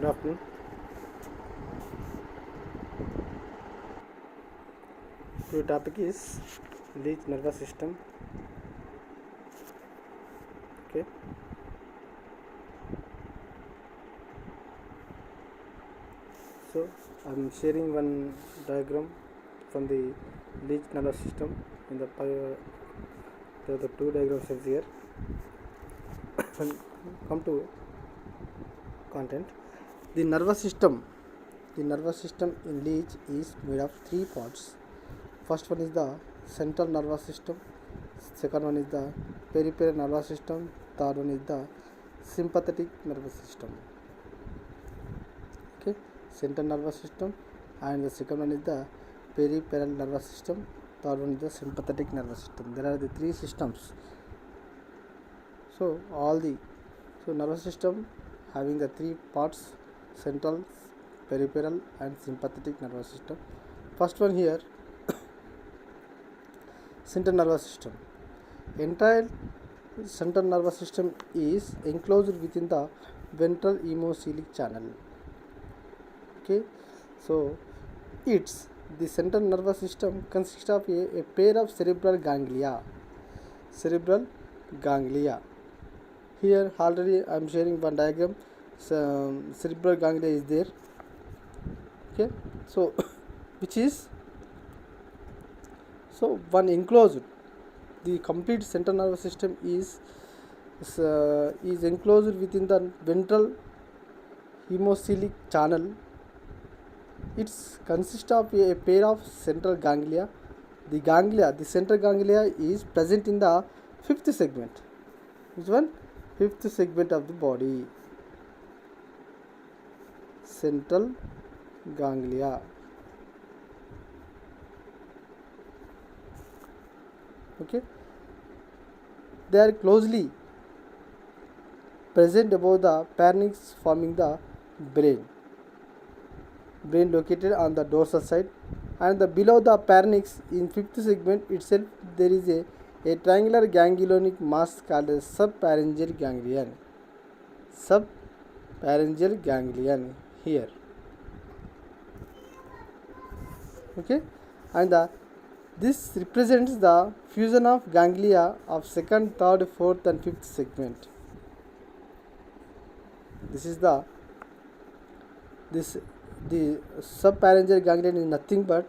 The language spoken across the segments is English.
Good afternoon. Your topic is Leech Nervous System. Okay. So I'm sharing one diagram from the Leech Nervous System. In the two diagrams is here. Come to content. The nervous system in leech is made of three parts. First one is the central nervous system, second one is the peripheral nervous system, third one is the sympathetic nervous system. Okay, central nervous system, and the second one is the peripheral nervous system, third one is the sympathetic nervous system. There are the three systems. So nervous system having the three parts: central, peripheral and sympathetic nervous system. First one here, central nervous system. Entire central nervous system is enclosed within the ventral hemocoelic channel. Okay, so the central nervous system consists of a pair of cerebral ganglia. Here already I am sharing one diagram. Cerebral ganglia is there. Okay, so one enclosed. The complete central nervous system is enclosed within the ventral hemocoelic channel. It consists of a pair of central ganglia. The central ganglia is present in the fifth segment. Which one? Fifth segment of the body. Central ganglia. Okay, they are closely present above the pharynx, forming the brain located on the dorsal side, and below the pharynx in fifth segment itself there is a triangular ganglionic mass called as subpharyngeal ganglion here. Okay, and this represents the fusion of ganglia of second, third, fourth and fifth segment. The subpharyngeal ganglion is nothing but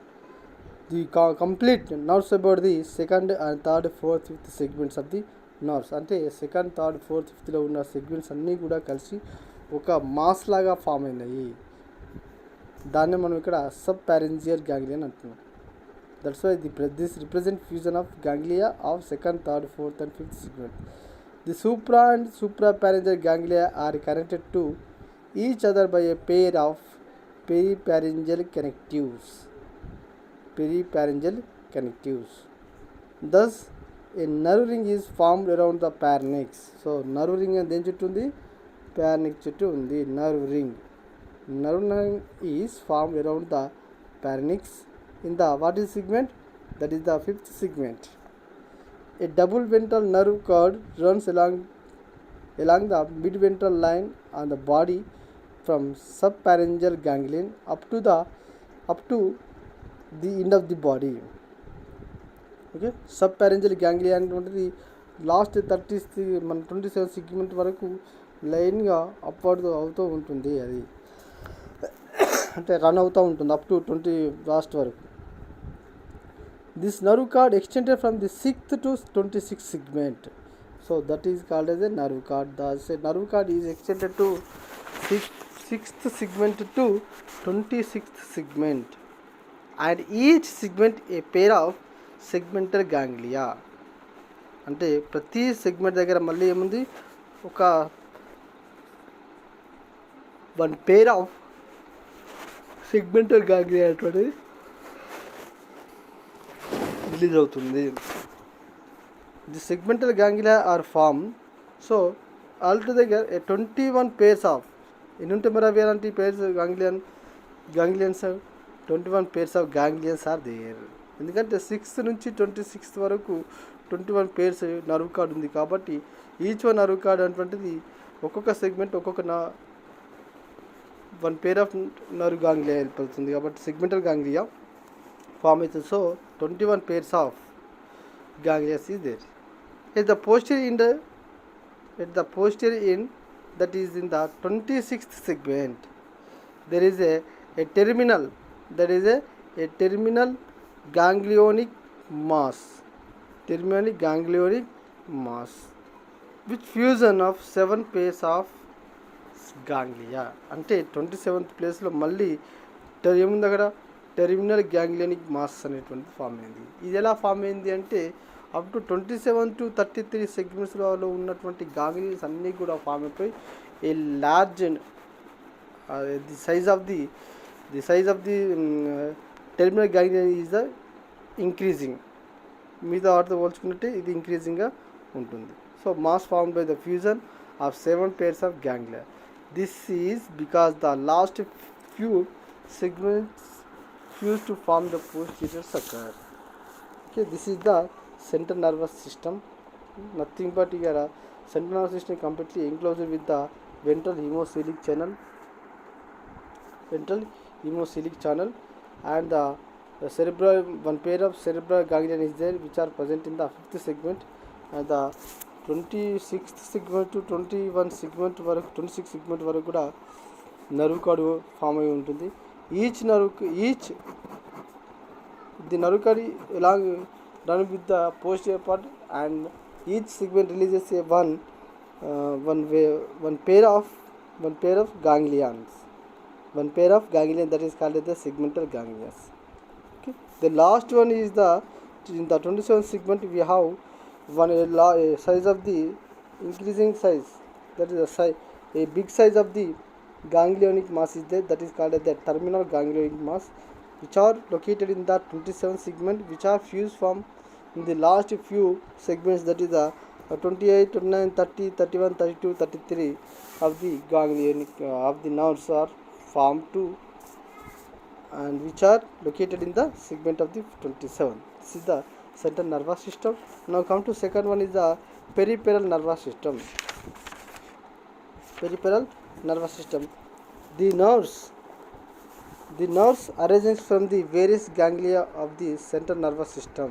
the complete nerves about the second and third, fourth, fifth segments of the nerves. అంటే second, third, fourth, ఫిఫ్త్లో ఉన్న segments అన్నీ కూడా కలిసి ఒక mass లాగా form అయినాయి. దాన్ని మనం ఇక్కడ సబ్పారెంజియల్ గ్యాంగ్లియన్ అంటున్నాం. That's why this represents fusion of ganglia of second, third, fourth and fifth segment. The supra and suprapharyngeal ganglia are connected to each other by a pair of peripharyngeal connectives. Thus, a nerve ring is formed around the pharynx. So, nerve ring and then chuttu undi, pharynx chuttu undi. Nerve ring is formed around the pharynx. In the what is segment? That is the fifth segment. A double ventral nerve cord runs along the midventral line on the body from subpharyngeal ganglion up to the end of the body. Okay, subpharyngeal ganglion అంటే last 27 segment వరకు లైన్గా upward అవుతూ ఉంటుంది. అది అంటే run అవుతూ ఉంటుంది up to 20 last వరకు. This nerve cord extended from the 6th to 26th segment. So that is called as a nerve cord. The nerve cord is extended to 6th segment to 26th segment. And each segment a pair of segmental ganglia. అంటే ప్రతి segment దగ్గర మళ్ళీ ఏముంది, ఒక one pair of segmental ganglia అనేటువంటిది release అవుతుంది. The segmental ganglia are form. So altogether 21 pairs of ఎన్ని ఉంటాయి మరి అవి అలాంటి పేర్స్ ganglions 21 pairs ఆఫ్ ganglions ఆర్ దేర్. ఎందుకంటే 6th నుంచి 26th వరకు 21 pairs నర్వ్ కార్డ్ ఉంది కాబట్టి ఈచ్ వన్ నర్వ్ కార్డ్ అనేటువంటిది ఒక్కొక్క సెగ్మెంట్ ఒక్కొక్క one pair of nerve ganglia ఏర్పడుతుంది కాబట్టి segmental ganglia form అవుతుంది. So 21 pairs of ganglia is there. At the posterior end, that is in the 26th segment, there is a terminal, that is a terminal ganglionic mass, which fusion of 7 pairs of ganglia. అంటే 27th ప్లేస్లో మళ్ళీ ఏముంది అక్కడ, terminal గ్యాంగ్లియోనిక్ mass అనేటువంటి form అయింది. ఇది ఎలా form అయింది అంటే అప్ టు 27 to 33 సెగ్మెంట్స్లో ఉన్నటువంటి గాంగ్లియన్స్ అన్నీ కూడా ఫామ్ అయిపోయి a large the size of the terminal ganglion is the increasing. మిగతా వాటితో పోల్చుకున్నట్టే ఇది ఇంక్రీజింగ్గా ఉంటుంది. So mass form by the fusion of 7 pairs of ganglia. This is because the last few segments fuse to form the posterior sucker. Okay, this is the central nervous system. Nothing but here central nervous system completely enclosed with the ventral hemocoelic channel, and the cerebral, one pair of cerebral ganglion is there, which are present in the 5th segment, and the 26th segment to 21 segment వరకు 26 segment వరకు కూడా nerve card form అయి ఉంటుంది. The nerve cord along run with the posterior part, and each segment releases one pair of ganglions. One pair of ganglion, that is called the segmental ganglia. Okay. The last one is in the 27th segment we have a size of the increasing size, that is a big size of the ganglionic mass is there, that is called the terminal ganglionic mass, which are located in the 27th segment, which are fused from in the last few segments, that is the 28, 29, 30, 31, 32, 33 of the ganglionic of the nerves are formed too, and which are located in the segment of the 27. This is the central nervous system. Now come to second one is the peripheral nervous system. The nerves arises from the various ganglia of the central nervous system,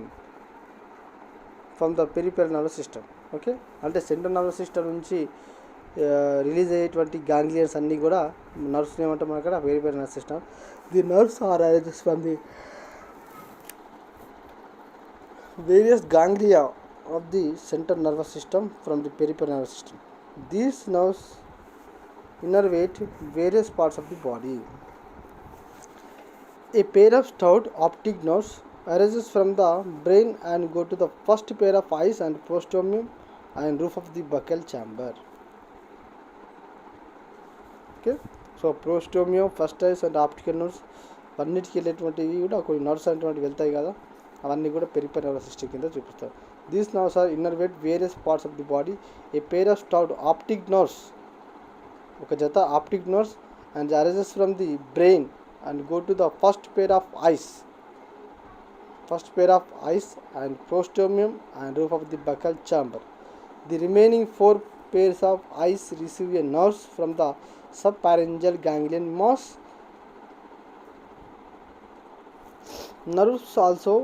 from the peripheral nervous system. Okay, అంటే central nervous system నుంచి release అయ్యేటువంటి ganglions అన్నీ కూడా nerves ఏమంటాం మనం అక్కడ, peripheral nervous system. The nerves are arises from the various ganglia of the central nervous system from the peripheral nervous system. These nerves innervate various parts of the body. A pair of stout optic nerves arises from the brain and go to the first pair of eyes and prostomium and roof of the buccal chamber. Okay, so prostomium, first eyes and optical nerves అన్నిటికీ వెళ్ళేటువంటివి కూడా కొన్ని nerves అనేటువంటివి వెళ్తాయి కదా, అవన్నీ కూడా peripheral nervous system కింద చూపిస్తారు. These nerves are innervate various parts of the body. A pair of stout optic nerves, ఒక జత optic nerves and arises from the brain and go to the first pair of eyes and prostomium and roof of the buccal chamber. The remaining 4 pairs of eyes receive a nerves from the subpharyngeal ganglion mass. Nerves also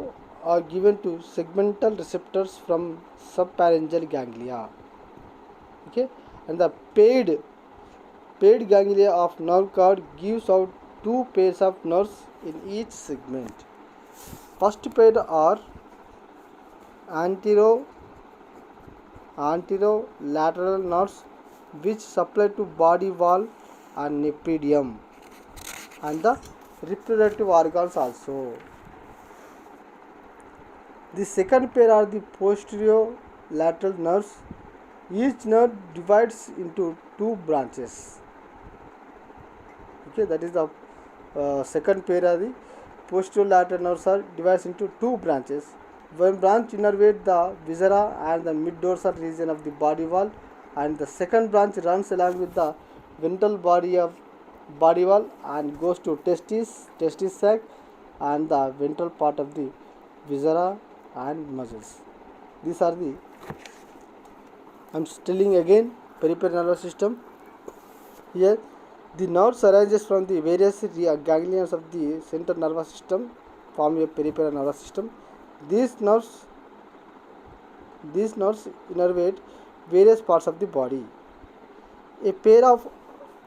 are given to segmental receptors from subpharyngeal ganglia. Okay, and the paired ganglia of nerve cord gives out 2 pairs of nerves in each segment. First pair are anterolateral nerves, which supply to body wall and nephridium and the reproductive organs also. The second pair are the posterolateral nerves. Each nerve divides into 2 branches. Okay, that is the second pair of the posterolateral nerves are divided into 2 branches. One branch innervates the viscera and the mid-dorsal region of the body wall, and the second branch runs along with the ventral body wall and goes to testis sac and the ventral part of the viscera and muscles. These are the, I am telling again, peripheral nervous system. Here The nerves arises from the various ganglions of the central nervous system, form a peripheral nervous system. These nerves, these nerves innervate various parts of the body. A pair of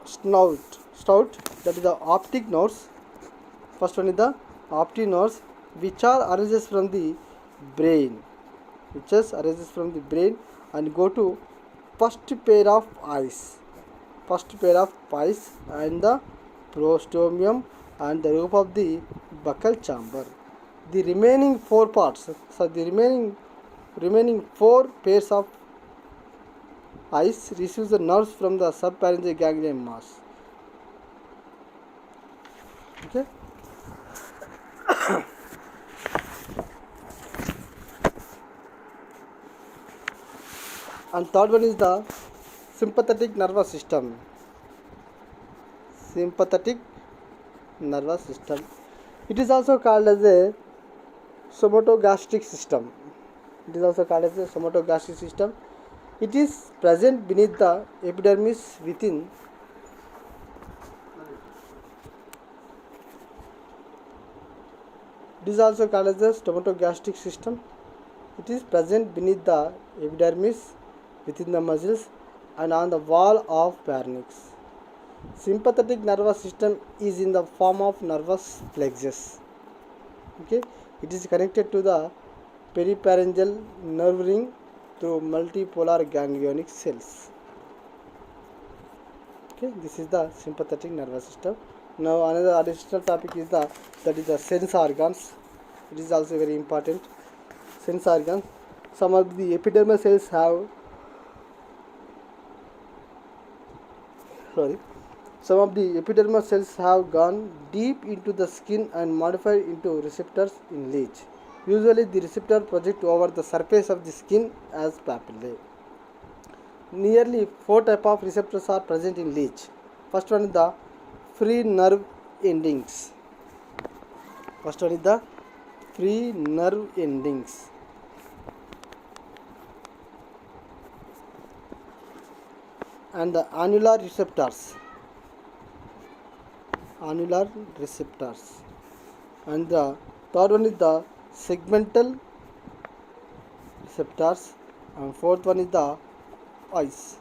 snout, that is the optic nerves. First one is the optic nerves, which are arises from the brain, and go to first pair of eyes, and the prostomium and the roof of the buccal chamber. The remaining four parts, remaining four pairs of eyes receives the nerves from the subpharyngeal ganglion mass. Okay. And third one is the sympathetic nervous system. It is also called as a somatogastric system. It is present beneath the epidermis within It is also called as the stomatogastric system. It is present beneath the epidermis, within the muscles, and on the wall of pharynx. Sympathetic nervous system is in the form of nervous plexus. Okay, it is connected to the peripharyngeal nerve ring through multipolar ganglionic cells. Okay, this is the sympathetic nervous system. Now another additional topic is the sense organs. It is also very important. Sense organs. Some of the epidermal cells have gone deep into the skin and modified into receptors in leech. Usually the receptor project over the surface of the skin as papillae. Nearly 4 types of receptors are present in leech. First one is the free nerve endings. And the annular receptors. And the third one is the segmental receptors, and fourth one is the eyes.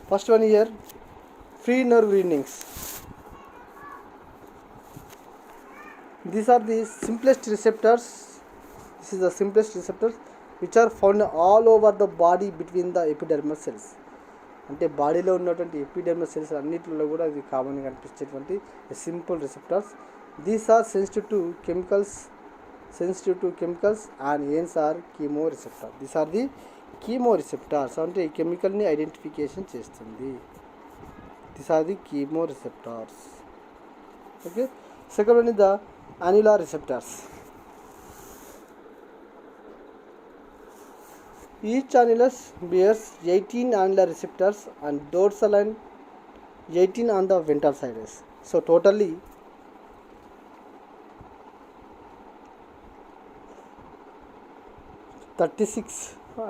First one here, free nerve endings. These are the simplest receptors. Which are found all over the body between the epidermal cells. అంటే బాడీలో ఉన్నటువంటి epidermal cells అన్నిటిలో కూడా ఇది కామన్గా కనిపించేటువంటి simple receptors. These are sensitive to chemicals and hence are chemoreceptor. These are the chemoreceptors, అంటే ఈ కెమికల్ని ఐడెంటిఫికేషన్ చేస్తుంది. These are the chemoreceptors. Okay. Second one is the annular receptors. Each annulus bears 18 annular receptors and dorsal and 18 on the ventral sides. So totally 36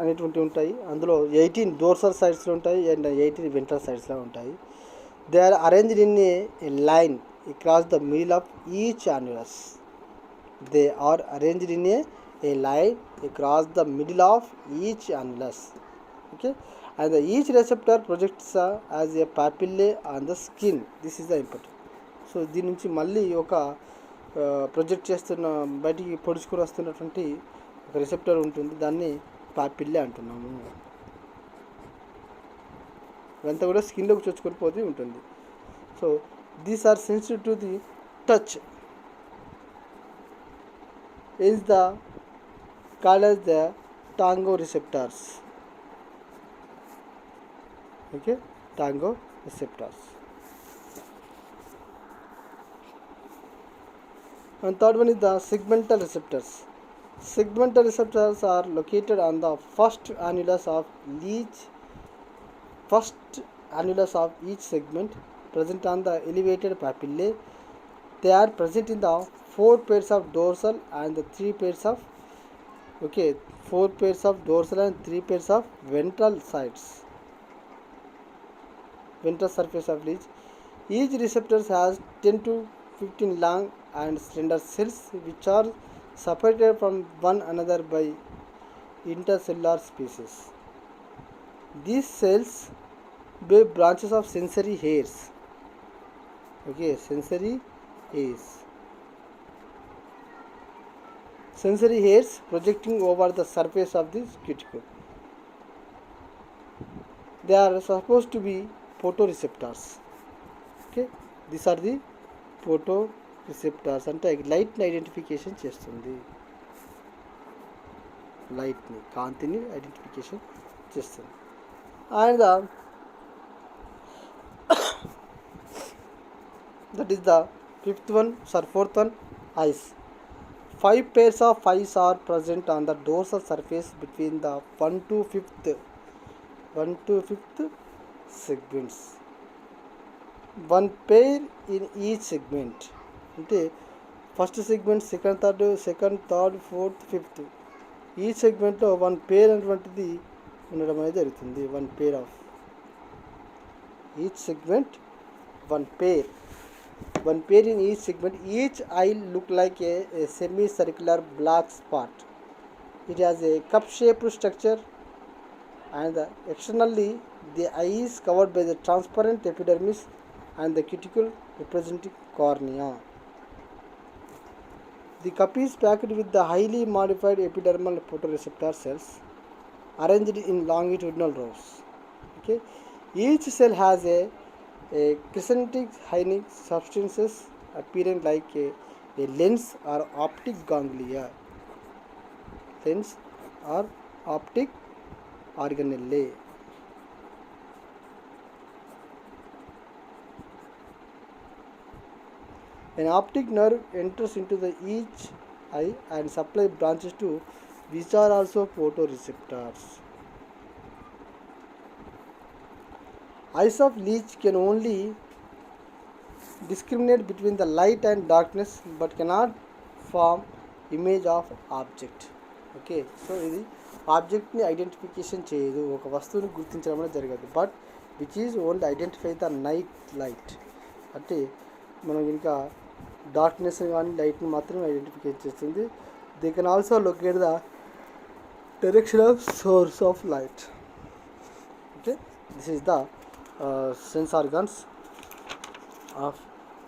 అనేటువంటి ఉంటాయి. అందులో 18 dorsal సైడ్స్లో ఉంటాయి and 18 ventral సైడ్స్లో ఉంటాయి. They are arranged in a line across the middle of each annulus. Okay, and each receptor projects as a papillae on the skin. This is the important. So దీని నుంచి మళ్ళీ ఒక project చేస్తున్న బయటికి పొడుచుకొని వస్తున్నటువంటి ఒక రిసెప్టర్ ఉంటుంది, దాన్ని పాపిల్లే అంటున్నాము. ఇదంతా కూడా స్కిన్లోకి చొచ్చుకొని పోతూ ఉంటుంది. So these are sensitive to the touch. Is the called as the tango receptors. Okay, tango receptors. And third one is the segmental receptors. Segmental receptors are located on the first annulus of each segment, present on the elevated papillae. They are present in the 4 pairs of dorsal and the 3 pairs of 4 pairs of dorsal and 3 pairs of ventral sides. ventral surface of leech. Each receptor has 10 to 15 long and slender cells which are separated from one another by intercellular spaces. These cells bear branches of sensory hairs. Okay, sensory hairs. Sensory hairs projecting over the surface of this cuticle. They are supposed to be photoreceptors. Okay, these are the photoreceptors అంటే లైట్ని identification చేస్తుంది. లైట్ని కాంతిని identification చేస్తుంది. And that is the fourth one, eyes. 5 pairs of eyes are present on the dorsal surface between the 1 to 5th segments. 1 pair in each segment. అంటే first segment, second, third, fourth, fifth ఈ సెగ్మెంట్లో 1 పేర్ అనేటువంటిది ఉండడం అనేది జరుగుతుంది. 1 pair of each segment, 1 pair. 1 pair in each segment. Each eye look like a semicircular black spot. It has a cup-shaped structure, and externally the eye is covered by the transparent epidermis and the cuticle representing cornea. The cup is packed with the highly modified epidermal photoreceptor cells arranged in longitudinal rows. Okay, each cell has a crescentic hydric substances appearing like a lens or optic ganglia. Lens or optic organelle. An optic nerve enters into the each eye and supplies branches to which are also photoreceptors. Eyes of leech can only discriminate between the light and darkness but cannot form image of object. Okay, so ఇది ఆబ్జెక్ట్ని identification చేయదు, ఒక వస్తువుని గుర్తించడం అనేది జరగదు. But which is only identify the night light. అంటే మనం ఇంకా డార్క్నెస్ కానీ లైట్ని మాత్రమే ఐడెంటిఫై చేస్తుంది. They can also locate the direction of swords of light. Okay, this is the sense organs of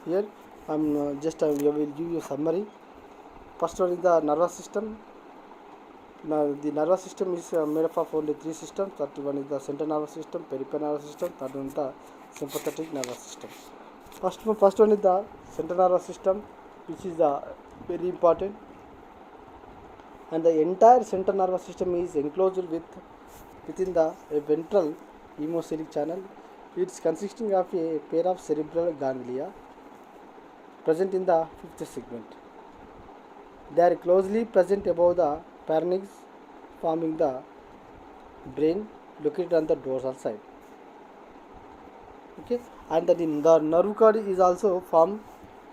here. I will give you a summary. First one is the nervous system. Now the nervous system is made up of only 3 systems. That one is the central nervous system, peripheral nervous system, third one is the sympathetic nervous system. First one is the central nervous system, which is very important, and the entire central nervous system is enclosed within the ventral hemispheric channel. It's consisting of a pair of cerebral ganglia present in the 5th segment. They are closely present above the pharynx, forming the brain located on the dorsal side. Okay, and the nerve cord is also formed,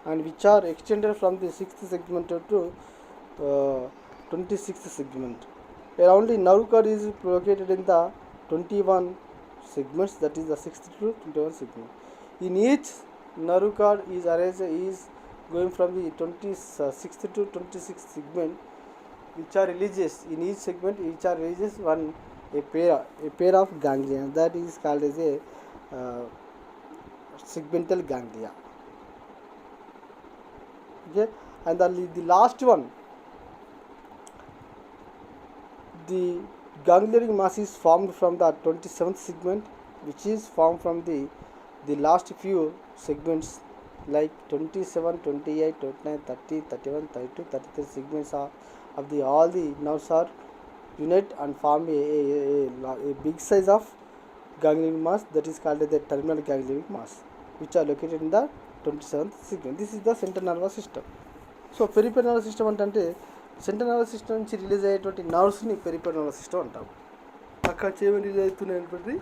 and which are extended from the 6th segment to 26th segment. Around the nerve cord is located in the 21 segments, that is the 6th to 21 segment. In each nerve cord is going from the 26th to 26th segment, which are releases in each segment, which are releases a pair of ganglia, that is called as a segmental ganglia. Okay, and the last one, the ganglionic mass is formed from the 27th segment, which is formed from the last few segments like 27, 28, 29, 30, 31, 32, 33 segments of all the nerves are unite and form a big size of ganglionic mass, that is called as the terminal ganglionic mass, which are located in the 27th segment. This is the central nervous system. So peripheral nervous system అంటే central nervous system నుంచి release అయ్యేటువంటి నర్వ్స్ని peripheral nervous system అంటాం. అక్కడ చేయమని release అవుతున్నటువంటి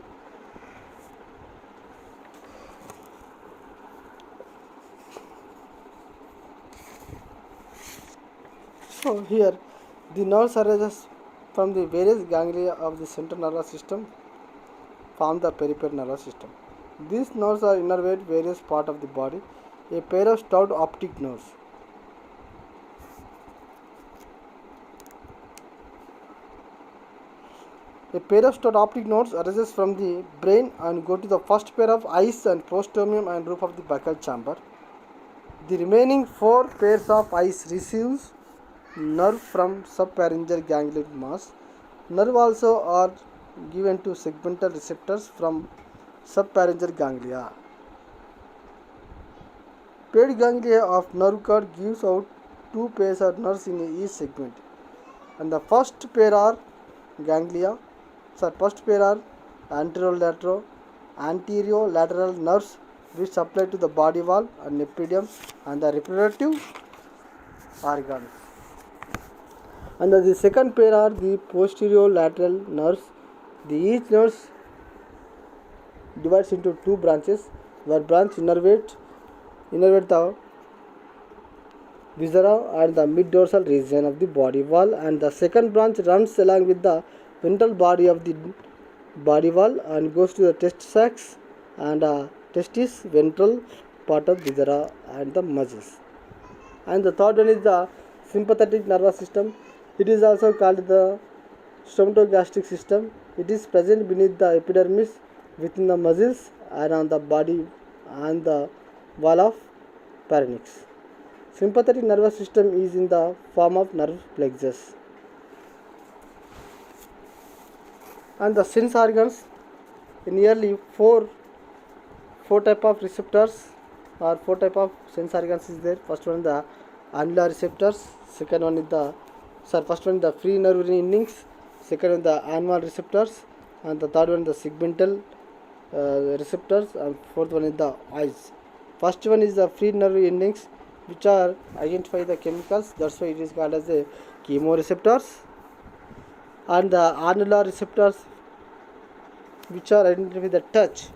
so here the nerves arises from the various ganglia of the central nervous system form the peripheral nervous system. These nerves are innervate various parts of the body. A pair of stout optic nerves. A pair of stout optic nerves arises from the brain and go to the first pair of eyes and prostomium and roof of the buccal chamber. The remaining 4 pairs of eyes receives nerve from subpharyngeal ganglion mass. Nerve also are given to segmental receptors from subpharyngeal ganglia. Paired ganglia of nerve cord gives out 2 pairs of nerves in each segment. And the first pair are anterolateral nerves which supply to the body wall and nephridium and the reproductive organs. And the second pair are the posterolateral nerves. Each nerve divides into 2 branches, where branch innervate the viscera and the mid-dorsal region of the body wall, and the second branch runs along with the ventral body of the body wall and goes to the test sacs and testis, ventral part of viscera and the muscles. And the third one is the sympathetic nervous system. It is also called the stomatogastric system. It is present beneath the epidermis, within the muscles, and on the body and the wall of pharynx. Sympathetic nervous system is in the form of nerve plexus. And the sense organs, in nearly four type of receptors or 4 type of sense organs is there. First one is the annular receptors, second one is the free nerve endings, second one the animal receptors, and the third one the segmental receptors, and fourth one is the eyes. First one is the free nerve endings, which are identify the chemicals, that's why it is called as the chemoreceptors. And the annular receptors, which are identify the touch,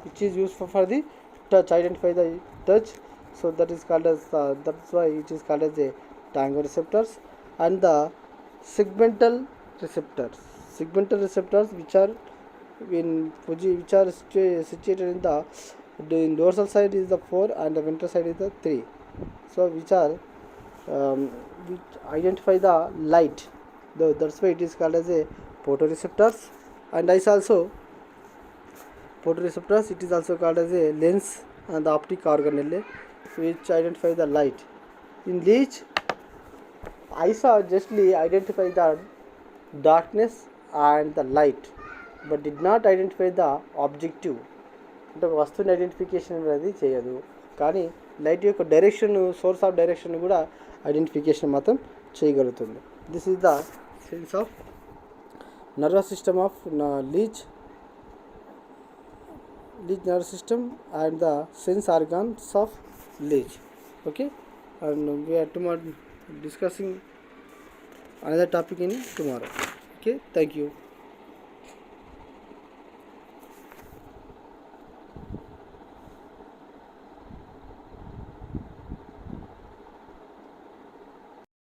which is used for the touch, identify the touch, so that is called as that's why it is called as the tango receptors. And the segmental receptors, which are situated in the dorsal side is the 4 and the ventral side is the 3, so which identify the light, that's why it is called as a photoreceptors. And eyes also photoreceptors, it is also called as a lens and the optic organelle, which identify the light. In Leech, eyes are justly identify the darkness and the light, but did not identify the objective. అంటే ఒక వస్తువుని identification అనేది చేయదు, కానీ light యొక్క direction, source of direction కూడా identification మాత్రం చేయగలుగుతుంది. This is the sense of nervous system of leech nervous system and the sense organs of Leech. Okay, and we are tomorrow discussing another topic in tomorrow. Okay, thank you.